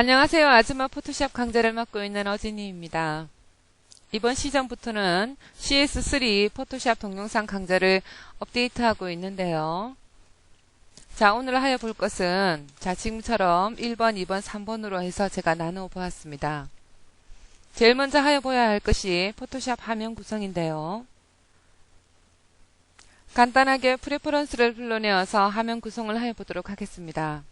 안녕하세요. 아즈마 포토샵 강좌를 맡고 있는 어진이입니다. 이번 시즌부터는 CS3 포토샵 동영상 강좌를 업데이트하고 있는데요. 자, 오늘 하여 볼 것은 지금처럼 1번, 2번, 3번으로 해서 제가 나누어 보았습니다. 제일 먼저 하여 보아야 할 것이 포토샵 화면 구성인데요. 간단하게 프레퍼런스를 불러내어서 화면 구성을 하여 보도록 하겠습니다.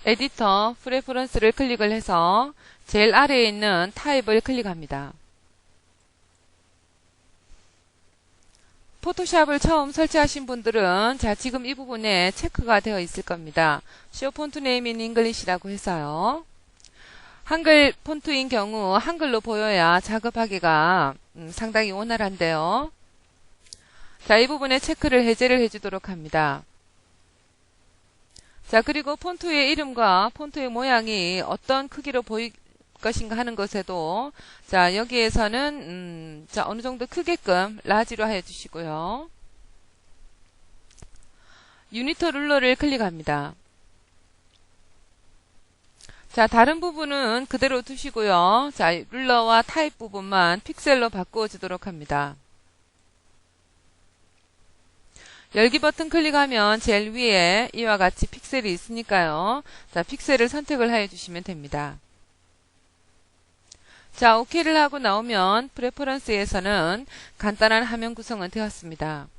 에디터 프레퍼런스를 클릭을 해서 제일 아래에 있는 타입을 클릭합니다. 포토샵을 처음 설치하신 분들은 지금 이 부분에 체크가 되어 있을 겁니다. Show Font Name in English라고 해서요. 한글 폰트인 경우 한글로 보여야 작업하기가 상당히 원활한데요. 자, 이 부분에 체크를 해제를 해주도록 합니다. 자, 그리고 폰트의 이름과 폰트의 모양이 어떤 크기로 보일 것인가 하는 것에도 여기에서는 어느 정도 크게끔 라지로 하여 주시고요. 유니터 룰러를 클릭합니다. 자, 다른 부분은 그대로 두시고요. 자, 룰러와 타입 부분만 픽셀로 바꾸어 주도록 합니다. 열기 버튼 클릭하면 제일 위에 이와 같이 픽셀이 있으니까요. 자, 픽셀을 선택을 해 주시면 됩니다. 자, OK를 하고 나오면 프레퍼런스에서는 간단한 화면 구성은 되었습니다.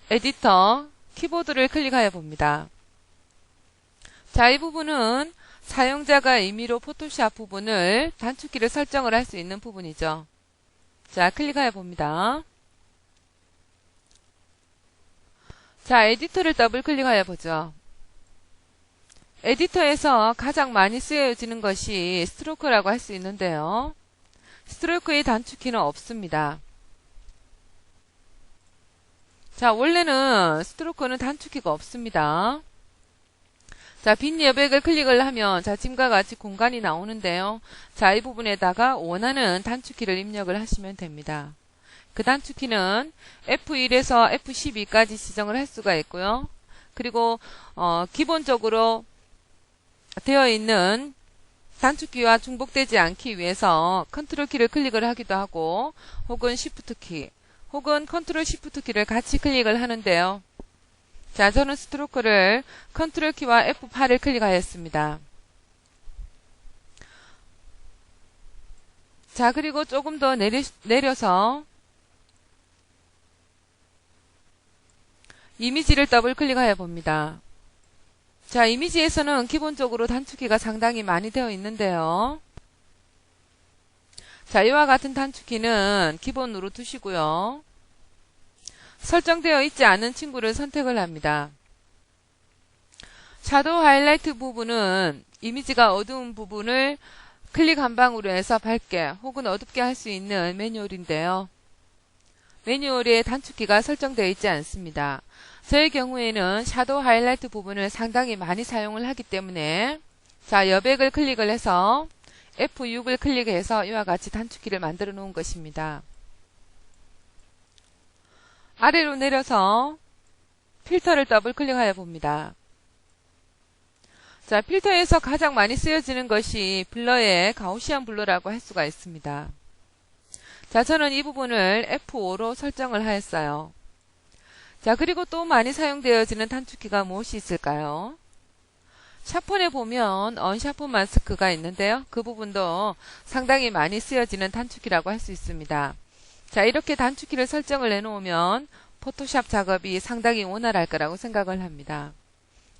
에디터, 키보드를 클릭하여 봅니다. 자, 이 부분은 사용자가 임의로 포토샵 부분을 단축키를 설정을 할 수 있는 부분이죠. 자, 클릭하여 봅니다. 자, 에디터를 더블 클릭하여 보죠. 에디터에서 가장 많이 쓰여지는 것이 스트로크라고 할 수 있는데요. 스트로크의 단축키는 없습니다. 자, 원래는 스트로크는 단축키가 없습니다. 자, 빈 여백을 클릭을 하면 지금과 같이 공간이 나오는데요. 자, 이 부분에다가 원하는 단축키를 입력을 하시면 됩니다. 그 단축키는 F1에서 F12까지 지정을 할 수가 있고요. 그리고 기본적으로 되어 있는 단축키와 중복되지 않기 위해서 컨트롤 키를 클릭을 하기도 하고 혹은 Shift 키 혹은 컨트롤 Shift 키를 같이 클릭을 하는데요. 자, 저는 스트로크를 컨트롤 키와 F8을 클릭하였습니다. 자, 그리고 조금 더 내려서 이미지를 더블 클릭하여 봅니다. 자, 이미지에서는 기본적으로 단축키가 상당히 많이 되어 있는데요. 자, 이와 같은 단축키는 기본으로 두시고요. 설정되어 있지 않은 친구를 선택을 합니다. 섀도우 하이라이트 부분은 이미지가 어두운 부분을 클릭 한 방으로 해서 밝게 혹은 어둡게 할 수 있는 매뉴얼인데요. 매뉴얼에 단축키가 설정되어 있지 않습니다. 저의 경우에는 섀도우 하이라이트 부분을 상당히 많이 사용을 하기 때문에 자, 여백을 클릭을 해서 F6을 클릭해서 이와 같이 단축키를 만들어 놓은 것입니다. 아래로 내려서 필터를 더블 클릭하여 봅니다. 자, 필터에서 가장 많이 쓰여지는 것이 블러의 가우시안 블러라고 할 수가 있습니다. 자, 저는 이 부분을 F5로 설정을 하였어요. 자, 그리고 또 많이 사용되어지는 단축키가 무엇이 있을까요? 샤폰에 보면 언샤폰 마스크가 있는데요. 그 부분도 상당히 많이 쓰여지는 단축키라고 할 수 있습니다. 자, 이렇게 단축키를 설정을 해놓으면 포토샵 작업이 상당히 원활할 거라고 생각을 합니다.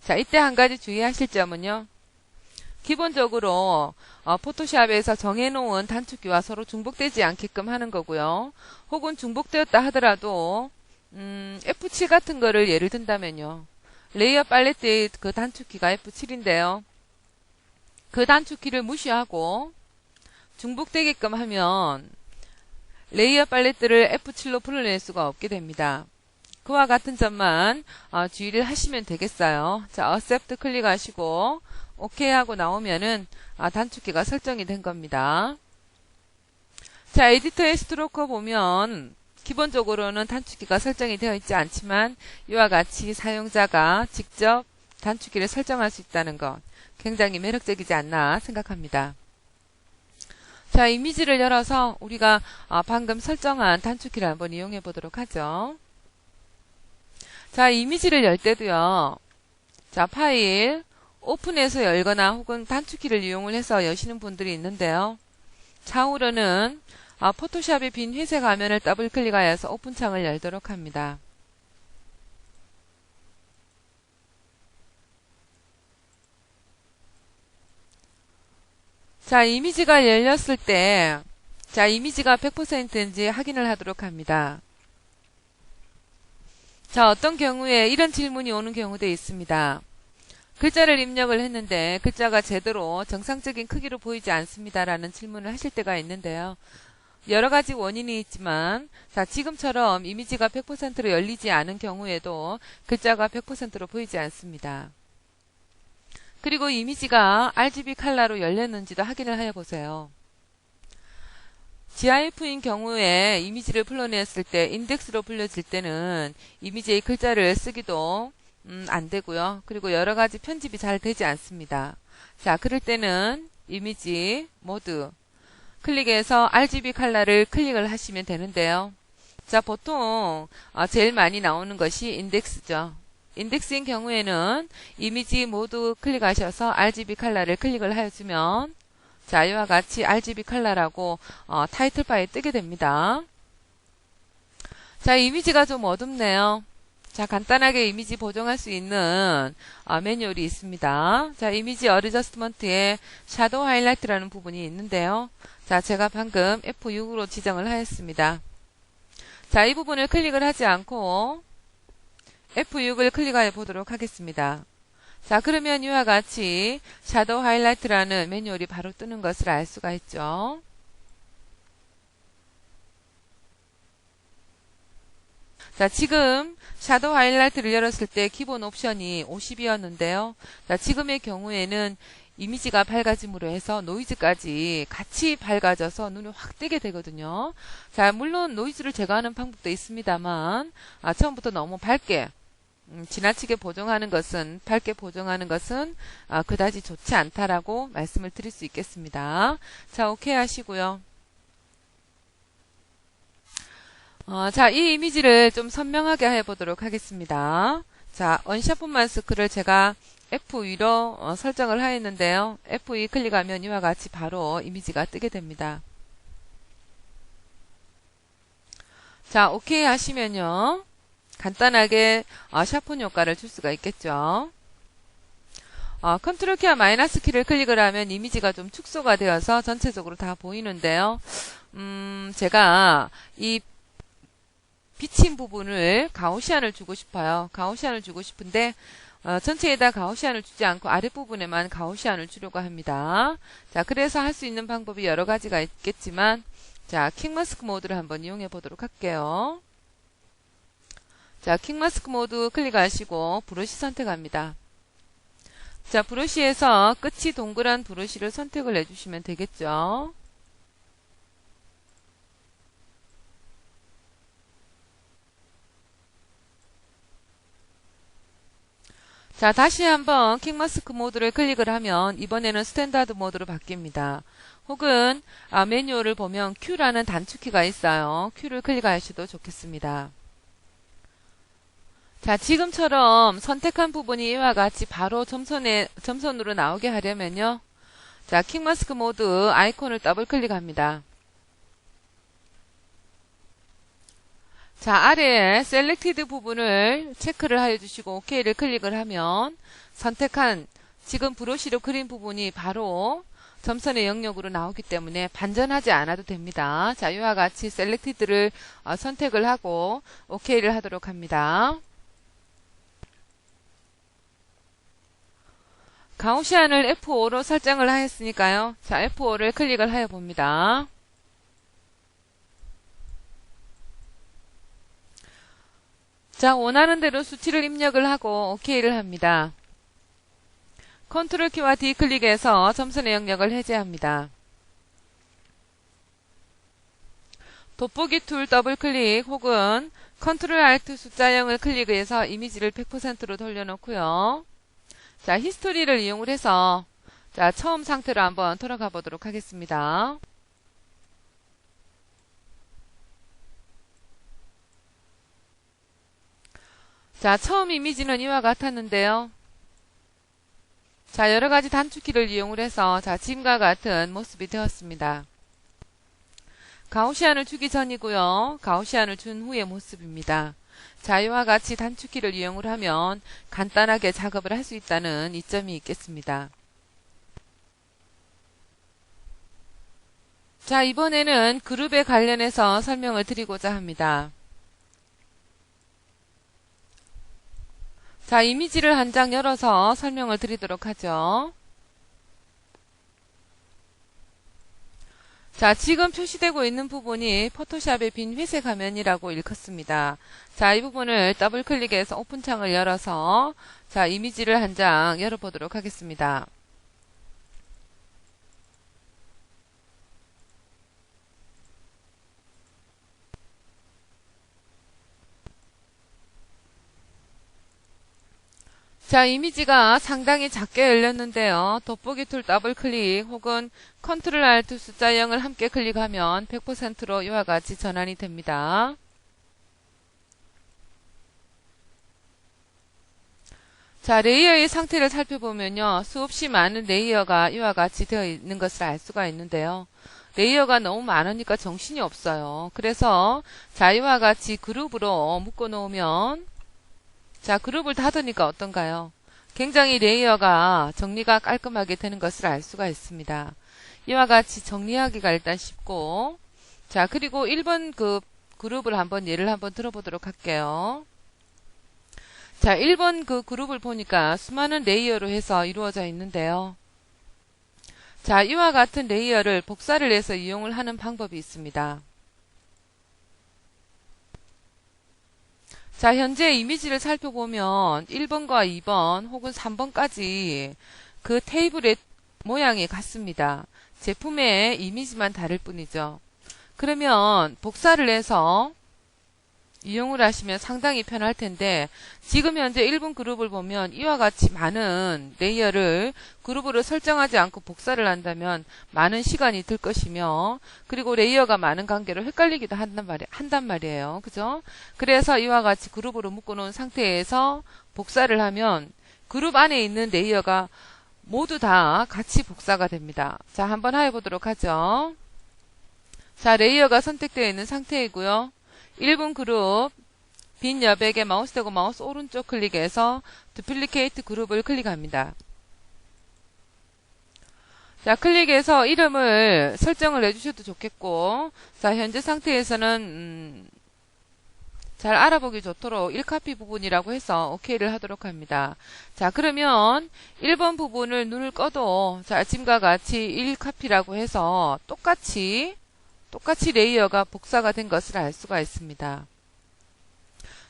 자, 이때 한 가지 주의하실 점은요. 기본적으로 포토샵에서 정해놓은 단축키와 서로 중복되지 않게끔 하는 거고요. 혹은 중복되었다 하더라도 F7 같은 거를 예를 든다면요. 레이어 팔레트의 그 단축키가 F7인데요. 그 단축키를 무시하고 중복되게끔 하면 레이어 팔레트를 F7로 불러낼 수가 없게 됩니다. 그와 같은 점만 주의를 하시면 되겠어요. 자, Accept 클릭하시고 OK 하고 나오면은 단축키가 설정이 된 겁니다. 자, 에디터의 스트로크 보면 기본적으로는 단축키가 설정이 되어 있지 않지만 이와 같이 사용자가 직접 단축키를 설정할 수 있다는 것 굉장히 매력적이지 않나 생각합니다. 자, 이미지를 열어서 우리가 방금 설정한 단축키를 한번 이용해 보도록 하죠. 자, 이미지를 열 때도요. 자, 파일 오픈해서 열거나 혹은 단축키를 이용을 해서 여시는 분들이 있는데요. 좌우로는 포토샵의 빈 회색 화면을 더블 클릭하여서 오픈 창을 열도록 합니다. 자, 이미지가 열렸을 때, 자, 이미지가 100%인지 확인을 하도록 합니다. 자, 어떤 경우에 이런 질문이 오는 경우도 있습니다. 글자를 입력을 했는데 글자가 제대로 정상적인 크기로 보이지 않습니다라는 질문을 하실 때가 있는데요. 여러 가지 원인이 있지만, 자, 지금처럼 이미지가 100%로 열리지 않은 경우에도 글자가 100%로 보이지 않습니다. 그리고 이미지가 RGB 컬러로 열렸는지도 확인을 하여 보세요. GIF인 경우에 이미지를 불러냈을 때 인덱스로 불려질 때는 이미지의 글자를 쓰기도 안 되고요. 그리고 여러 가지 편집이 잘 되지 않습니다. 자, 그럴 때는 이미지 모드 클릭해서 RGB 컬러를 클릭을 하시면 되는데요. 자, 보통 제일 많이 나오는 것이 인덱스죠. 인덱스인 경우에는 이미지 모두 클릭하셔서 RGB 컬러를 클릭을 해주면 자, 이와 같이 RGB 컬러라고 타이틀 바에 뜨게 됩니다. 자, 이미지가 좀 어둡네요. 자, 간단하게 이미지 보정할 수 있는 매뉴얼이 있습니다. 자, 이미지 어드저스트먼트에 샤도우 하이라이트라는 부분이 있는데요. 자, 제가 방금 F6으로 지정을 하였습니다. 자, 이 부분을 클릭을 하지 않고 F6을 클릭하여 보도록 하겠습니다. 자, 그러면 이와 같이 샤도우 하이라이트라는 매뉴얼이 바로 뜨는 것을 알 수가 있죠. 자, 지금 샤도우 하이라이트를 열었을 때 기본 옵션이 50이었는데요. 자, 지금의 경우에는 이미지가 밝아짐으로 해서 노이즈까지 같이 밝아져서 눈이 확 띄게 되거든요. 자, 물론 노이즈를 제거하는 방법도 있습니다만 처음부터 너무 밝게 지나치게 보정하는 것은 밝게 보정하는 것은 그다지 좋지 않다라고 말씀을 드릴 수 있겠습니다. 자, 오케이 하시고요. 자, 이 이미지를 좀 선명하게 해보도록 하겠습니다. 자, 언샤프 마스크를 제가 F2로 설정을 하였는데요. F2 클릭하면 이와 같이 바로 이미지가 뜨게 됩니다. 자, 오케이 하시면요. 간단하게 샤폰 효과를 줄 수가 있겠죠. 컨트롤 키와 마이너스 키를 클릭을 하면 이미지가 좀 축소가 되어서 전체적으로 다 보이는데요. 제가 이 비친 부분을 가우시안을 주고 싶어요. 가우시안을 주고 싶은데 전체에다 가우시안을 주지 않고 아랫부분에만 가우시안을 주려고 합니다. 자, 그래서 할 수 있는 방법이 여러 가지가 있겠지만 자, 킹마스크 모드를 한번 이용해 보도록 할게요. 자, 킹마스크 모드 클릭하시고 브러쉬 선택합니다. 자, 브러쉬에서 끝이 동그란 브러쉬를 선택을 해주시면 되겠죠. 자, 다시 한번 킹마스크 모드를 클릭을 하면 이번에는 스탠다드 모드로 바뀝니다. 혹은 매뉴얼을 보면 Q라는 단축키가 있어요. Q를 클릭하셔도 좋겠습니다. 자, 지금처럼 선택한 부분이 이와 같이 바로 점선으로 나오게 하려면요. 자, 킹마스크 모드 아이콘을 더블 클릭합니다. 자, 아래에 셀렉티드 부분을 체크를 하여 주시고 OK를 클릭을 하면 선택한 지금 브러쉬로 그린 부분이 바로 점선의 영역으로 나오기 때문에 반전하지 않아도 됩니다. 자, 이와 같이 셀렉티드를 선택을 하고 OK를 하도록 합니다. 가우시안을 F5로 설정을 하였으니까요. 자, F5를 클릭을 하여 봅니다. 자, 원하는 대로 수치를 입력을 하고 OK를 합니다. 컨트롤 키와 D 클릭해서 점선의 영역을 해제합니다. 돋보기 툴 더블 클릭 혹은 컨트롤 알트 숫자 0을 클릭해서 이미지를 100%로 돌려놓고요. 자, 히스토리를 이용을 해서 자, 처음 상태로 한번 돌아가 보도록 하겠습니다. 자, 처음 이미지는 이와 같았는데요. 자, 여러 가지 단축키를 이용을 해서 자, 지금과 같은 모습이 되었습니다. 가우시안을 주기 전이고요. 가우시안을 준 후의 모습입니다. 자, 이와 같이 단축키를 이용을 하면 간단하게 작업을 할 수 있다는 이점이 있겠습니다. 자, 이번에는 그룹에 관련해서 설명을 드리고자 합니다. 자, 이미지를 한 장 열어서 설명을 드리도록 하죠. 자, 지금 표시되고 있는 부분이 포토샵의 빈 회색 화면이라고 일컫습니다. 자, 이 부분을 더블 클릭해서 오픈 창을 열어서 자, 이미지를 한 장 열어보도록 하겠습니다. 자, 이미지가 상당히 작게 열렸는데요. 돋보기 툴 더블 클릭 혹은 컨트롤 알트 숫자 0을 함께 클릭하면 100%로 이와 같이 전환이 됩니다. 자, 레이어의 상태를 살펴보면요. 수없이 많은 레이어가 이와 같이 되어 있는 것을 알 수가 있는데요. 레이어가 너무 많으니까 정신이 없어요. 그래서 자, 이와 같이 그룹으로 묶어 놓으면 자, 그룹을 닫으니까 어떤가요? 굉장히 레이어가 정리가 깔끔하게 되는 것을 알 수가 있습니다. 이와 같이 정리하기가 일단 쉽고 자, 그리고 1번 그 그룹을 예를 한번 들어보도록 할게요. 자, 1번 그 그룹을 보니까 수많은 레이어로 해서 이루어져 있는데요. 자, 이와 같은 레이어를 복사를 해서 이용을 하는 방법이 있습니다. 자, 현재 이미지를 살펴보면 1번과 2번 혹은 3번까지 그 테이블의 모양이 같습니다. 제품의 이미지만 다를 뿐이죠. 그러면 복사를 해서 이용을 하시면 상당히 편할 텐데 지금 현재 1번 그룹을 보면 이와 같이 많은 레이어를 그룹으로 설정하지 않고 복사를 한다면 많은 시간이 들 것이며 그리고 레이어가 많은 관계로 헷갈리기도 한단 말이에요. 그죠? 그래서 이와 같이 그룹으로 묶어 놓은 상태에서 복사를 하면 그룹 안에 있는 레이어가 모두 다 같이 복사가 됩니다. 자, 한번 해보도록 하죠. 자, 레이어가 선택되어 있는 상태이고요. 1번 그룹 빈 여백에 마우스 대고 마우스 오른쪽 클릭해서 두플리케이트 그룹을 클릭합니다. 자, 클릭해서 이름을 설정을 해주셔도 좋겠고 자, 현재 상태에서는 잘 알아보기 좋도록 1카피 부분이라고 해서 OK를 하도록 합니다. 자, 그러면 1번 부분을 눈을 꺼도 자, 지금과 같이 1카피라고 해서 똑같이 레이어가 복사가 된 것을 알 수가 있습니다.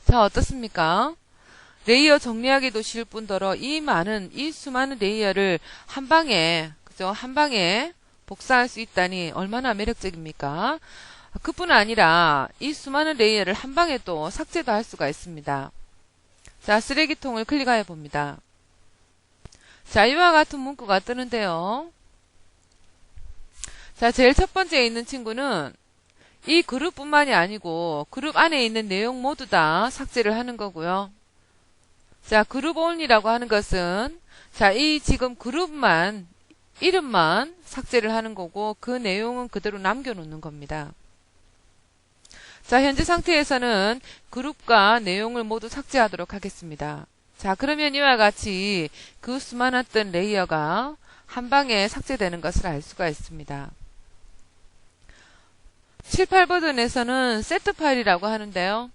자, 어떻습니까? 레이어 정리하기도 쉬울 뿐더러 이 수많은 레이어를 한 방에 복사할 수 있다니 얼마나 매력적입니까? 그뿐 아니라 이 수많은 레이어를 한 방에 또 삭제도 할 수가 있습니다. 자, 쓰레기통을 클릭하여 봅니다. 자, 이와 같은 문구가 뜨는데요. 자, 제일 첫 번째에 있는 친구는 이 그룹뿐만이 아니고 그룹 안에 있는 내용 모두 다 삭제를 하는 거고요. 자, 그룹 only라고 하는 것은 자, 이 지금 이름만 삭제를 하는 거고 그 내용은 그대로 남겨놓는 겁니다. 자, 현재 상태에서는 그룹과 내용을 모두 삭제하도록 하겠습니다. 자, 그러면 이와 같이 그 수많았던 레이어가 한 방에 삭제되는 것을 알 수가 있습니다. 7, 8버전에서는 세트 파일이라고 하는데요.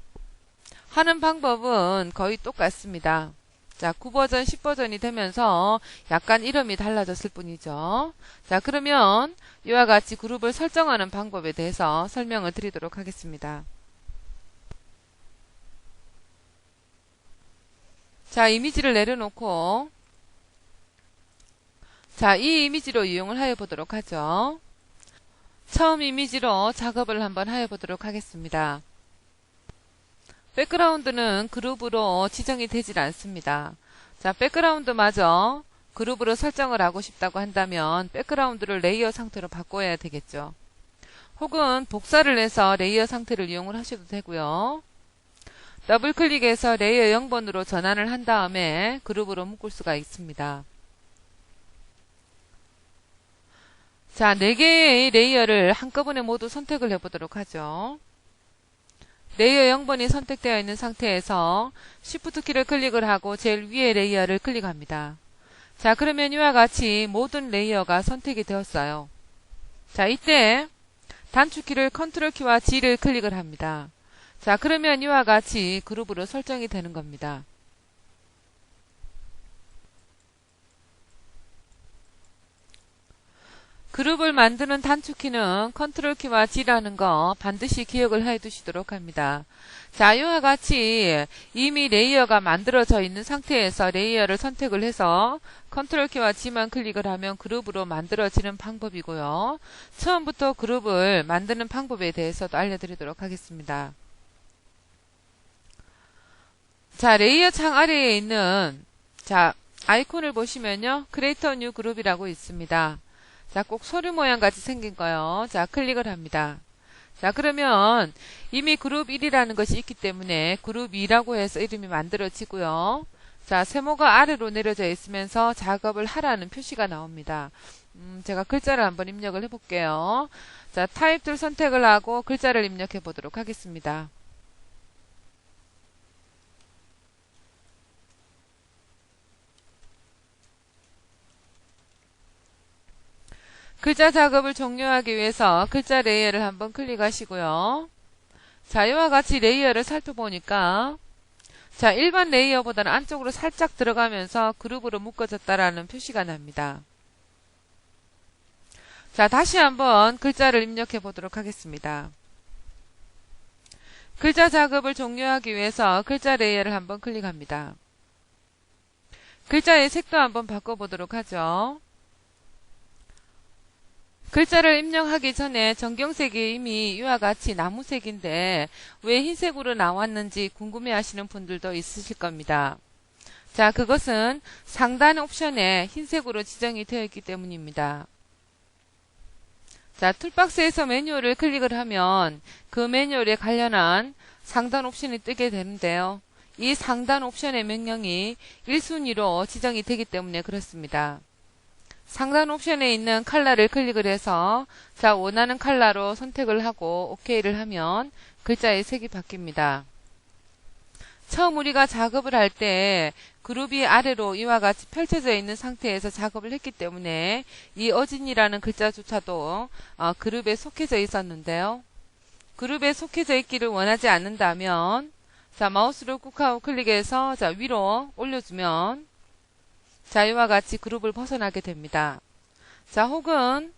하는 방법은 거의 똑같습니다. 자, 9버전, 10버전이 되면서 약간 이름이 달라졌을 뿐이죠. 자, 그러면 이와 같이 그룹을 설정하는 방법에 대해서 설명을 드리도록 하겠습니다. 자, 이미지를 내려놓고 자, 이 이미지로 이용을 하여 보도록 하죠. 처음 이미지로 작업을 한번 해보도록 하겠습니다. 백그라운드는 그룹으로 지정이 되질 않습니다. 자, 백그라운드마저 그룹으로 설정을 하고 싶다고 한다면 백그라운드를 레이어 상태로 바꿔야 되겠죠. 혹은 복사를 해서 레이어 상태를 이용을 하셔도 되고요. 더블 클릭해서 레이어 0번으로 전환을 한 다음에 그룹으로 묶을 수가 있습니다. 자, 4개의 레이어를 한꺼번에 모두 선택을 해보도록 하죠. 레이어 0번이 선택되어 있는 상태에서 Shift 키를 클릭을 하고 제일 위에 레이어를 클릭합니다. 자, 그러면 이와 같이 모든 레이어가 선택이 되었어요. 자, 이때 단축키를 Ctrl 키와 G를 클릭을 합니다. 자, 그러면 이와 같이 그룹으로 설정이 되는 겁니다. 그룹을 만드는 단축키는 Ctrl 키와 G라는 거 반드시 기억을 해 두시도록 합니다. 자, 이와 같이 이미 레이어가 만들어져 있는 상태에서 레이어를 선택을 해서 Ctrl 키와 G만 클릭을 하면 그룹으로 만들어지는 방법이고요. 처음부터 그룹을 만드는 방법에 대해서도 알려드리도록 하겠습니다. 자, 레이어 창 아래에 있는 아이콘을 보시면요. Create a New Group이라고 있습니다. 자, 꼭 서류 모양 같이 생긴 거요. 자, 클릭을 합니다. 자, 그러면 이미 그룹 1이라는 것이 있기 때문에 그룹 2라고 해서 이름이 만들어지고요. 자, 세모가 아래로 내려져 있으면서 작업을 하라는 표시가 나옵니다. 제가 글자를 한번 입력을 해볼게요. 자, 타입 툴 선택을 하고 글자를 입력해 보도록 하겠습니다. 글자 작업을 종료하기 위해서 글자 레이어를 한번 클릭하시고요. 자, 이와 같이 레이어를 살펴보니까 자, 일반 레이어보다는 안쪽으로 살짝 들어가면서 그룹으로 묶어졌다라는 표시가 납니다. 자, 다시 한번 글자를 입력해 보도록 하겠습니다. 글자 작업을 종료하기 위해서 글자 레이어를 한번 클릭합니다. 글자의 색도 한번 바꿔보도록 하죠. 글자를 입력하기 전에 전경색이 이미 이와 같이 나무색인데 왜 흰색으로 나왔는지 궁금해하시는 분들도 있으실 겁니다. 자, 그것은 상단 옵션에 흰색으로 지정이 되어 있기 때문입니다. 자, 툴박스에서 매뉴얼을 클릭을 하면 그 매뉴얼에 관련한 상단 옵션이 뜨게 되는데요. 이 상단 옵션의 명령이 1순위로 지정이 되기 때문에 그렇습니다. 상단 옵션에 있는 컬러를 클릭을 해서 자, 원하는 컬러로 선택을 하고 OK를 하면 글자의 색이 바뀝니다. 처음 우리가 작업을 할 때 그룹이 아래로 이와 같이 펼쳐져 있는 상태에서 작업을 했기 때문에 이 어진이라는 글자조차도 그룹에 속해져 있었는데요. 그룹에 속해져 있기를 원하지 않는다면 자, 마우스를 꾹하고 클릭해서 자, 위로 올려주면 자, 이와 같이 그룹을 벗어나게 됩니다. 자, 혹은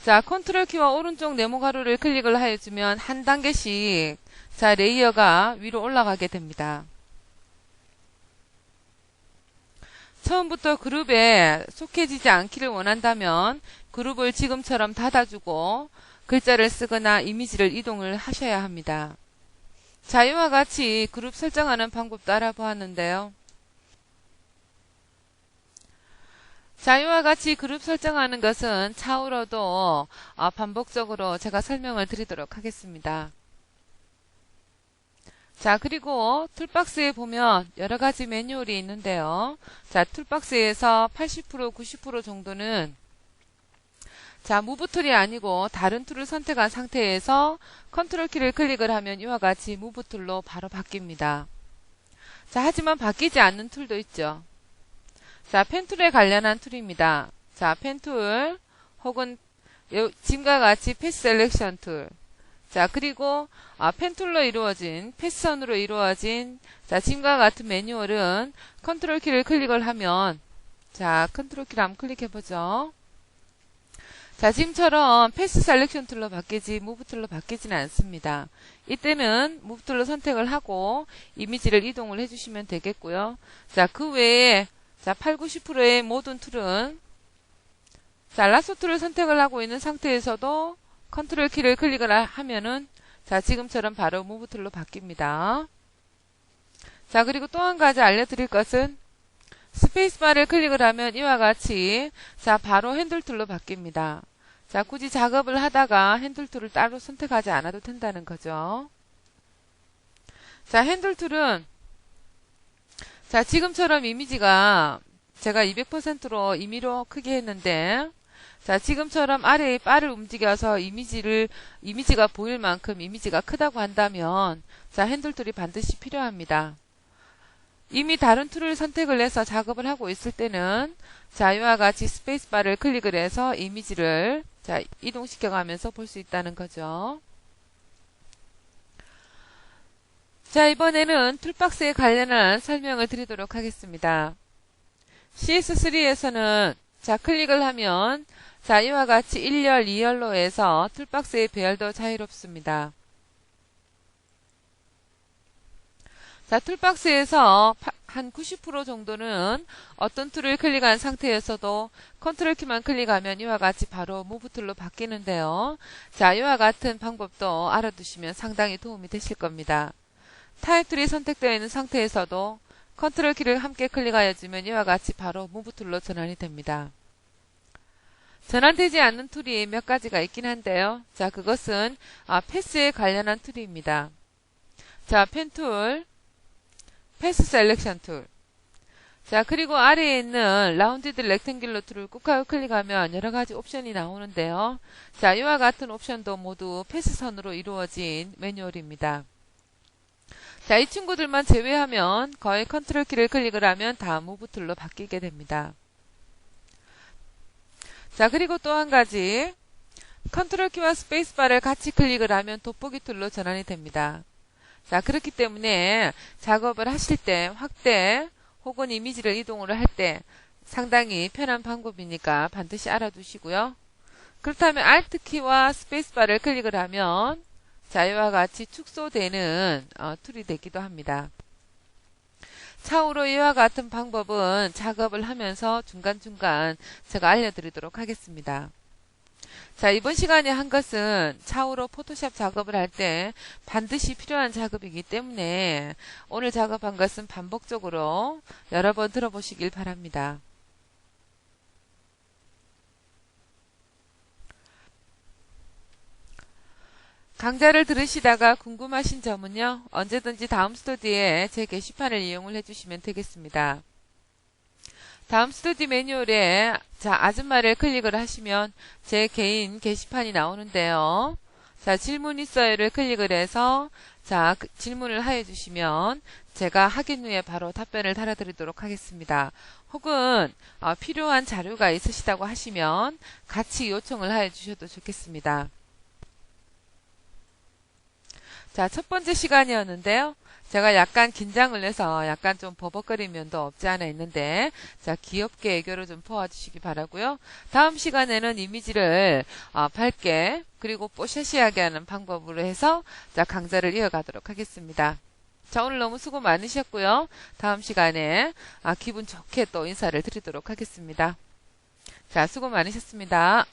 자, 컨트롤 키와 오른쪽 네모 가로를 클릭을 해주면 한 단계씩 자, 레이어가 위로 올라가게 됩니다. 처음부터 그룹에 속해지지 않기를 원한다면 그룹을 지금처럼 닫아주고 글자를 쓰거나 이미지를 이동을 하셔야 합니다. 자, 이와 같이 그룹 설정하는 방법도 알아보았는데요. 자, 이와 같이 그룹 설정하는 것은 차후로도 반복적으로 제가 설명을 드리도록 하겠습니다. 자, 그리고 툴박스에 보면 여러가지 매뉴얼이 있는데요. 자, 툴박스에서 80%, 90% 정도는 자, 무브 툴이 아니고 다른 툴을 선택한 상태에서 컨트롤 키를 클릭을 하면 이와 같이 무브 툴로 바로 바뀝니다. 자, 하지만 바뀌지 않는 툴도 있죠. 자, 펜툴에 관련한 툴입니다. 자, 펜툴 혹은 지금과 같이 패스 셀렉션 툴. 자, 그리고 펜툴로 이루어진 패스선으로 이루어진 자, 지금과 같은 매뉴얼은 컨트롤 키를 클릭을 하면 자, 컨트롤 키를 한번 클릭해 보죠. 자, 지금처럼 패스 셀렉션 툴로 바뀌지 무브 툴로 바뀌지는 않습니다. 이때는 무브 툴로 선택을 하고 이미지를 이동을 해주시면 되겠고요. 자, 그 외에 자, 8, 90%의 모든 툴은 자, 라소 툴을 선택을 하고 있는 상태에서도 컨트롤 키를 클릭을 하면은 자, 지금처럼 바로 무브 툴로 바뀝니다. 자, 그리고 또 한 가지 알려드릴 것은 스페이스바를 클릭을 하면 이와 같이 자, 바로 핸들 툴로 바뀝니다. 자, 굳이 작업을 하다가 핸들 툴을 따로 선택하지 않아도 된다는 거죠. 자, 핸들 툴은 자, 지금처럼 이미지가 제가 200%로 임의로 크게 했는데 자, 지금처럼 아래의 바를 움직여서 이미지가 보일 만큼 이미지가 크다고 한다면 자, 핸들 툴이 반드시 필요합니다. 이미 다른 툴을 선택을 해서 작업을 하고 있을 때는 자, 이와 같이 스페이스바를 클릭을 해서 이미지를 자, 이동시켜 가면서 볼 수 있다는 거죠. 자, 이번에는 툴박스에 관련한 설명을 드리도록 하겠습니다. CS3에서는 자, 클릭을 하면 자, 이와 같이 1열, 2열로 해서 툴박스의 배열도 자유롭습니다. 자, 툴박스에서 한 90% 정도는 어떤 툴을 클릭한 상태에서도 컨트롤 키만 클릭하면 이와 같이 바로 무브 툴로 바뀌는데요. 자, 이와 같은 방법도 알아두시면 상당히 도움이 되실 겁니다. 타입 툴이 선택되어 있는 상태에서도 컨트롤 키를 함께 클릭하여주면 이와 같이 바로 무브 툴로 전환이 됩니다. 전환되지 않는 툴이 몇 가지가 있긴 한데요. 자, 그것은 패스에 관련한 툴입니다. 자, 펜 툴, 패스 셀렉션 툴. 자, 그리고 아래에 있는 라운디드 렉탱귤러 툴을 꾹하고 클릭하면 여러 가지 옵션이 나오는데요. 자, 이와 같은 옵션도 모두 패스선으로 이루어진 매뉴얼입니다. 자, 이 친구들만 제외하면 거의 컨트롤 키를 클릭을 하면 다 무브 툴로 바뀌게 됩니다. 자, 그리고 또 한 가지 컨트롤 키와 스페이스바를 같이 클릭을 하면 돋보기 툴로 전환이 됩니다. 자, 그렇기 때문에 작업을 하실 때 확대 혹은 이미지를 이동을 할 때 상당히 편한 방법이니까 반드시 알아두시고요. 그렇다면 Alt 키와 스페이스바를 클릭을 하면 자, 이와 같이 축소되는 툴이 되기도 합니다. 차후로 이와 같은 방법은 작업을 하면서 중간중간 제가 알려드리도록 하겠습니다. 자, 이번 시간에 한 것은 차후로 포토샵 작업을 할 때 반드시 필요한 작업이기 때문에 오늘 작업한 것은 반복적으로 여러 번 들어보시길 바랍니다. 강좌를 들으시다가 궁금하신 점은요, 언제든지 다음 스터디에 제 게시판을 이용을 해주시면 되겠습니다. 다음 스터디 매뉴얼에 자, 아줌마를 클릭을 하시면 제 개인 게시판이 나오는데요. 자, 질문 있어요를 클릭을 해서 자, 질문을 하여 주시면 제가 확인 후에 바로 답변을 달아드리도록 하겠습니다. 혹은 필요한 자료가 있으시다고 하시면 같이 요청을 하여 주셔도 좋겠습니다. 자, 첫 번째 시간이었는데요. 제가 약간 긴장을 해서 약간 좀 버벅거린 면도 없지 않아 있는데 자, 귀엽게 애교를 좀 퍼와주시기 바라고요. 다음 시간에는 이미지를 밝게 그리고 뽀샤시하게 하는 방법으로 해서 자, 강좌를 이어가도록 하겠습니다. 자, 오늘 너무 수고 많으셨고요. 다음 시간에 기분 좋게 또 인사를 드리도록 하겠습니다. 자, 수고 많으셨습니다.